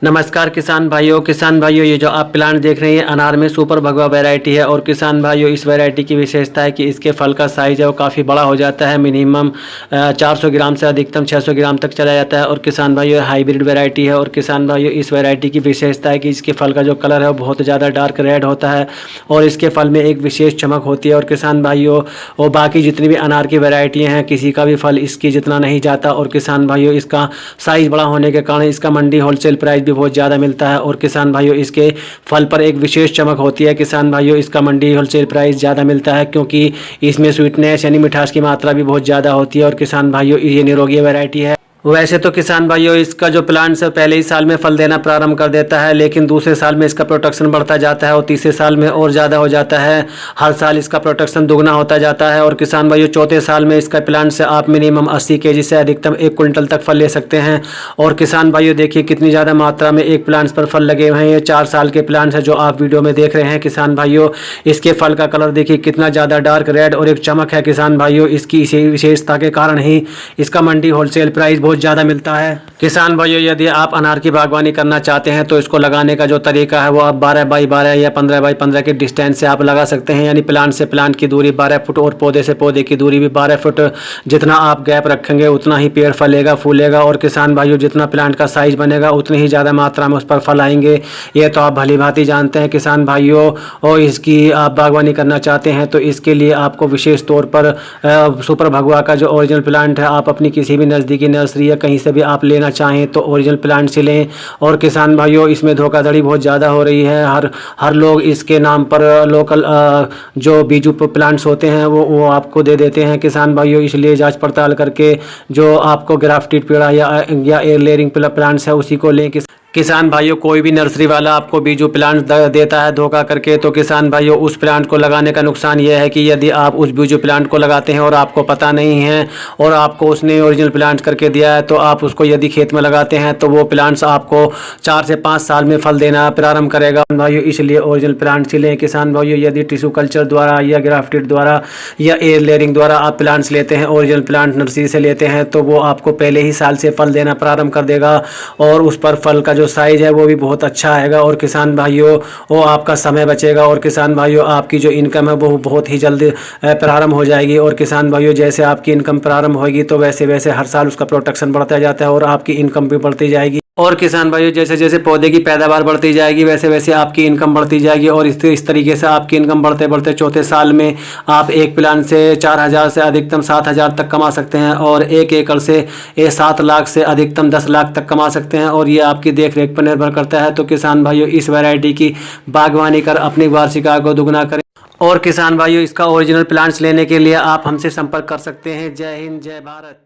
नमस्कार किसान भाइयों, ये जो आप प्लांट देख रहे हैं अनार में सुपर भगवा वैरायटी है। और किसान भाइयों, इस वैरायटी की विशेषता है कि इसके फल का साइज़ है वो काफ़ी बड़ा हो जाता है। मिनिमम 400 ग्राम से अधिकतम 600 ग्राम तक चला जाता है। और किसान भाइयों, हाइब्रिड वैरायटी है। और किसान भाइयों, इस वैरायटी की विशेषता है कि इसके फल का जो कलर है वो बहुत ज़्यादा डार्क रेड होता है और इसके फल में एक विशेष चमक होती है। और किसान भाइयों, और बाकी जितनी भी अनार की वैरायटियाँ हैं, किसी का भी फल इसकी जितना नहीं जाता। और किसान भाइयों, इसका साइज़ बड़ा होने के कारण इसका मंडी होलसेल प्राइस भी बहुत ज़्यादा मिलता है। और किसान भाइयों, इसके फल पर एक विशेष चमक होती है। किसान भाइयों, इसका मंडी होलसेल प्राइस ज़्यादा मिलता है क्योंकि इसमें स्वीटनेस यानी मिठास की मात्रा भी बहुत ज़्यादा होती है। और किसान भाइयों, ये निरोगी वैरायटी है। वैसे तो किसान भाइयों, इसका जो प्लांट है पहले ही साल में फल देना प्रारंभ कर देता है, लेकिन दूसरे साल में इसका प्रोडक्शन बढ़ता जाता है और तीसरे साल में और ज़्यादा हो जाता है। हर साल इसका प्रोडक्शन दुगना होता जाता है। और किसान भाइयों, चौथे साल में इसका प्लांट से आप मिनिमम 80 केजी से अधिकतम 1 क्विंटल तक फल ले सकते हैं। और किसान भाइयों, देखिए कितनी ज़्यादा मात्रा में एक प्लांट्स पर फल लगे हुए हैं। ये 4 साल के प्लांट्स हैं जो आप वीडियो में देख रहे हैं। किसान भाइयों, इसके फल का कलर देखिए कितना ज़्यादा डार्क रेड और एक चमक है। किसान भाइयों, इसकी इसी विशेषता के कारण ही इसका मंडी होलसेल प्राइस बहुत ज़्यादा मिलता है। किसान भाइयों, यदि आप अनार की बागवानी करना चाहते हैं तो इसको लगाने का जो तरीका है वो आप 12 बाई 12 या 15 बाई 15 के डिस्टेंस से आप लगा सकते हैं। यानी प्लांट से प्लांट की दूरी 12 फुट और पौधे से पौधे की दूरी भी 12 फुट। जितना आप गैप रखेंगे उतना ही पेड़ फलेगा फूलेगा। और किसान भाइयों, जितना प्लांट का साइज बनेगा उतनी ही ज़्यादा मात्रा में उस पर फल आएंगे। ये तो आप भली भांति जानते हैं किसान भाइयों। और इसकी आप बागवानी करना चाहते हैं तो इसके लिए आपको विशेष तौर पर सुपर भगवा का जो ओरिजिनल प्लांट है आप अपनी किसी भी नज़दीकी नर्सरी या कहीं से भी आप लेना चाहें तो ओरिजिनल प्लांट से लें। और किसान भाइयों, इसमें धोखाधड़ी बहुत ज़्यादा हो रही है। हर लोग इसके नाम पर लोकल जो बीजू प्लांट्स होते हैं वो आपको दे देते हैं। किसान भाइयों, इसलिए जांच पड़ताल करके जो आपको ग्राफ्टेड पेड़ा या एयर लेयरिंग प्लांट्स है उसी को लें। किसान भाइयों, कोई भी नर्सरी वाला आपको बीजू प्लांट देता है धोखा करके, तो किसान भाइयों उस प्लांट को लगाने का नुकसान यह है कि यदि आप उस बीजू प्लांट को लगाते हैं और आपको पता नहीं है और आपको उसने ओरिजिनल प्लांट करके दिया है तो आप उसको यदि खेत में लगाते हैं तो वो प्लांट्स आपको 4 से 5 साल में फल देना प्रारंभ करेगा भाइयों। इसलिए ओरिजिनल प्लांट से लें। किसान भाइयों, यदि टिश्यू कल्चर द्वारा या ग्राफ्टेड द्वारा या एयर लेयरिंग द्वारा आप प्लांट्स लेते हैं, ओरिजिनल प्लांट नर्सरी से लेते हैं, तो वो आपको पहले ही साल से फल देना प्रारंभ कर देगा और उस पर फल का जो साइज है वो भी बहुत अच्छा आएगा। और किसान भाइयों, वो आपका समय बचेगा। और किसान भाइयों, आपकी जो इनकम है वो बहुत ही जल्द प्रारंभ हो जाएगी। और किसान भाइयों, जैसे आपकी इनकम प्रारंभ होगी तो वैसे वैसे हर साल उसका प्रोडक्शन बढ़ता जाता है और आपकी इनकम भी बढ़ती जाएगी। और किसान भाइयों, जैसे जैसे पौधे की पैदावार बढ़ती जाएगी वैसे वैसे आपकी इनकम बढ़ती जाएगी। और इस तरीके से आपकी इनकम बढ़ते बढ़ते चौथे साल में आप एक प्लांट से 4000 से अधिकतम 7000 तक कमा सकते हैं और 1 एकड़ से 7 लाख से अधिकतम 10 लाख तक कमा सकते हैं। और ये आपकी देख रेख पर निर्भर करता है। तो किसान भाइयों, इस वैरायटी की बागवानी कर अपनी वार्षिक आय को दुगना करें। और किसान भाइयों, इसका ओरिजिनल प्लांट्स लेने के लिए आप हमसे संपर्क कर सकते हैं। जय हिंद, जय भारत।